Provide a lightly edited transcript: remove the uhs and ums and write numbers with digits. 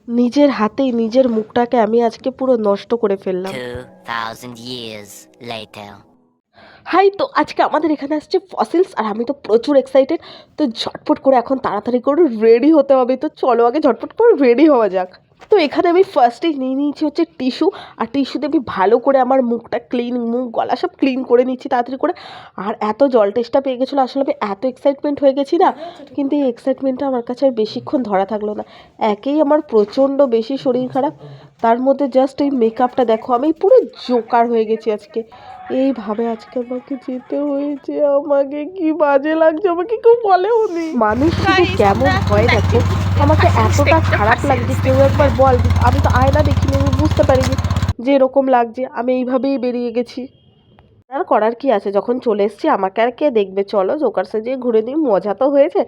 নিজের হাতেই নিজের মুখটাকে আমি আজকে পুরো নষ্ট করে ফেললাম। 2000 years later. হাই, তো আজকে আমাদের এখানে আসছে ফসিলস আর আমি তো প্রচুর এক্সাইটেড। তো ঝটপট করে এখন তাড়াতাড়ি করে রেডি হতে হবে, তো চলো আগে ঝটপট করে রেডি হওয়া যাক। তো এখানে আমি ফার্স্টেই নিয়ে নিয়েছি হচ্ছে টিস্যু, আর টিস্যুতে আমি ভালো করে আমার মুখটা ক্লিন, মুখ গলা সব ক্লিন করে নিচ্ছি তাড়াতাড়ি করে। আর এত জল টেস্টটা পেয়ে গেছিলো, আসলে আমি এত এক্সাইটমেন্ট হয়ে গেছি না, কিন্তু এই এক্সাইটমেন্টটা আমার কাছে আর বেশিক্ষণ ধরা থাকলো না। একেই আমার প্রচণ্ড বেশি শরীর খারাপ, তার মধ্যে জাস্ট এই মেকআপটা দেখো, আমি পুরো জোকার হয়ে গেছি আজকে। এইভাবে আজকে আমাকে যেতে হয়েছে, আমাকে কি বাজে লাগছে, আমাকে কেউ বলেও নি। মানুষ শুধু কেমন হয় দেখো, আমাকে এতটা খারাপ লাগছে, কেউ একবার বল। আমি তো আয়না দেখিনি, আমি বুঝতে পারিনি যে এরকম লাগছে, আমি এইভাবেই বেরিয়ে গেছি। আর করার কি আছে, যখন চলে এসেছি আমাকে আর কে দেখবে, চলো জোকার সেজে ঘুরে নিই, মজা তো হয়েছে।